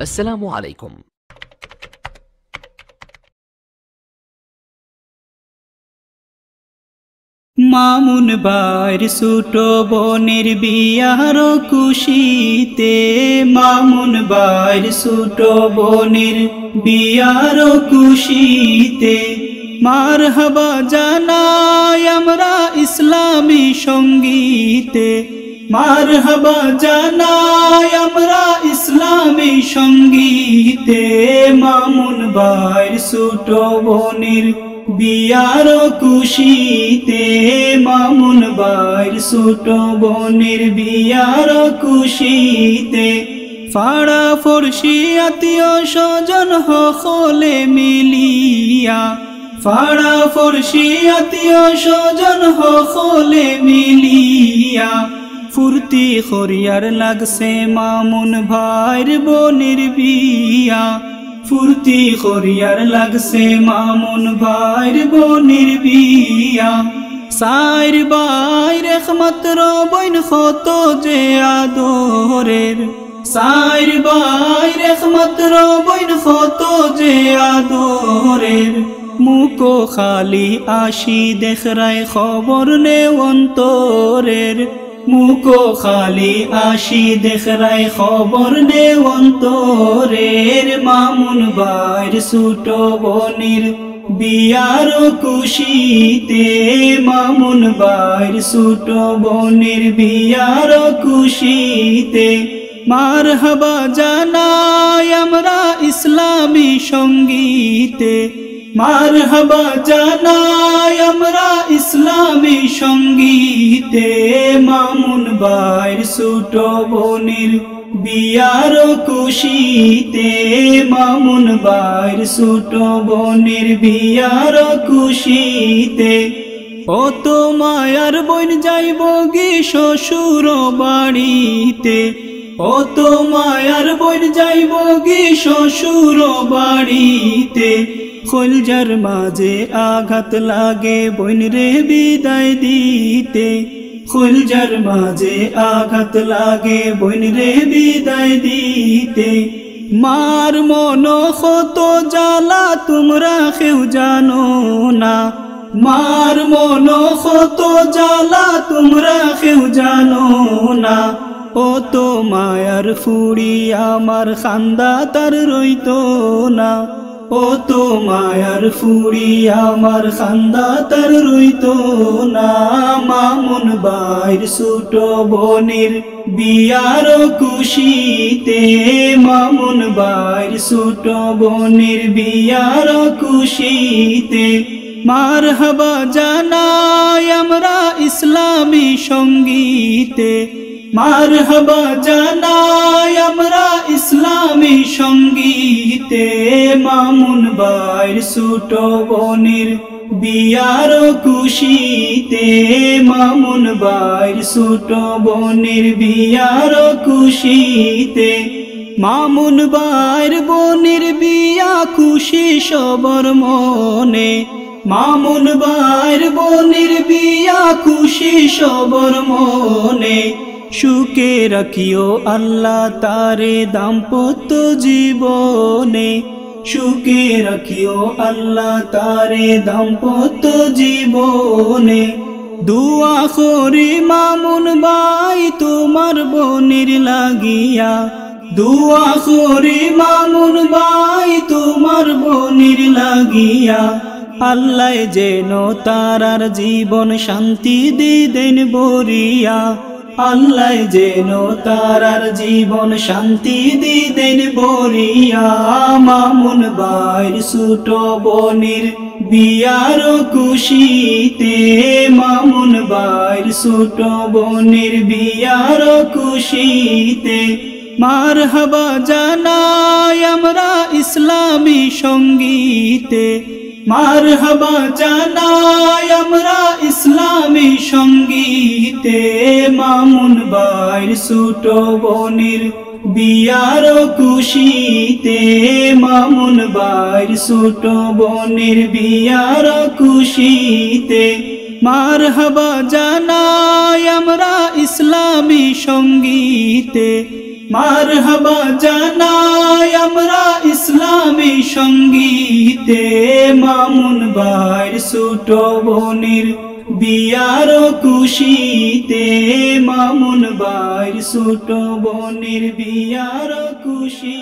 আসসালামু আলাইকুম। মামুন ভাইয়ের ছোট বোনের বিয়ার খুশিতে, মামুন ভাইয়ের ছোট বোনের বিয়ার খুশিতে মারহাবা জানাই আমরা ইসলামী সঙ্গীতে, মারহাবা জানাই আমরা ইসলামী সঙ্গীতে। মামুন ভাইয়ের ছোট বোনের বিয়ার খুশিতে, মামুন ভাইয়ের ছোট বোনের বিয়ার খুশিতে ফাড়া ফরসি আত্মীয় স্বজন হলে মিলিয়া, ফাড়া ফরসি আত্মীয় স্বজন হলে মিলিয়া ফুর্তি খরিয়ার লাগছে মামুন ভাইয়ের বোনের বিয়া, ফুর্তি খরিয়ার লাগছে মামুন ভাইয়ের বোনের বিয়া। সাইর বাইর একমাত্র বইন কত যে আদরের, সাইর বাইর একমাত্র বইন কত যে আদরের। মুখো খালি আসি দেখরায় খবর নে অন্তরের, মুখো খালি আসি দেখরাই খবর নে অন্তরের। মামুন ভাইয়ের ছোট বোনের বিয়ার খুশিতে, মামুন ভাইয়ের ছোট বোনের বিয়ার খুশিতে মারহাবা জানাই আমরা ইসলামী সঙ্গীতে, মারহাবা জানাই আমরা ইসলামী সঙ্গীতে। মামুন ভাইয়ের ছোট বোনের বিয়ার খুশিতে, মামুন ভাইয়ের ছোট বোনের বিয়ার খুশিতে ও তো মায়ার বোন যাইব গে শ্বশুর বাড়িতে, ও তো মায়ার বোন যাইব গে শ্বশুর বাড়িতে। কলজার মাঝে আঘাত লাগে বোন রে বিদায় দিতে, কলজার মাঝে আঘাত লাগে বোন রে বিদায় দিতে। মার মন কত জ্বালা তোমরা কেউ জানো না, মার মন কত জ্বালা তোমরা কেউ জানো না। ও তো মায়ার ফুড়ি আমার খান্দা তার রইতো না, ও তো মায়ার ফুড়ি আমার খান্দা তার রইতো না। মামুন ভাইয়ের ছোট বোনের বিয়ার খুশিতে, মামুন ভাইয়ের ছোট বোনের বিয়ার খুশিতে মারহাবা জানাই আমরা ইসলামী সঙ্গীতে, মারহাবা জানাই আমরা ইসলামী সঙ্গীতে। মামুন ভাইয়ের ছোট বোনের বিয়ার খুশিতে, মামুন ভাইয়ের ছোট বোনের বিয়ার খুশিতে মামুন ভাইয়ের বোনের বিয়া খুশি সবার মনে, মামুন ভাইয়ের বোনের বিয়া খুশি সবার মনে। সুখে রাখিও আল্লাহ তারে দাম্পত্য জীবনে, সুখে রাখিও আল্লাহ তারে দাম্পত্য জীবনে। দুয়া করি মামুন ভাই তোমার বোনের লাগিয়া, দুয়া করি মামুন ভাই তোমার বোনের লাগিয়া। আল্লাহ যেন তারার জীবন শান্তি দিদেন বরিয়া, আল্লাহ যেন তারার জীবন শান্তি দিদেন বরিয়া। মামুন ভাইয়ের ছোট বোনের বিয়ার খুশিতে, মামুন ভাইয়ের ছোট বোনের বিয়ার খুশিতে মারহাবা জানাই আমরা ইসলামী সঙ্গীতে, মারহাবা জানাই আমরা ইসলামী সঙ্গীতে। মামুন ভাইয়ের ছোট বোনের বিয়ার খুশিতে, মামুন ভাইয়ের ছোট বোনের বিয়ার খুশিতে মারহাবা জানাই আমরা ইসলামী সঙ্গীতে, মারহাবা জানাই আমরা ইসলামী সঙ্গীতে মামুন ভাইয়ের ছোট বোনের বিয়ার খুশিতে মামুন ভাইয়ের ছোট বোনের বিয়ার খুশি।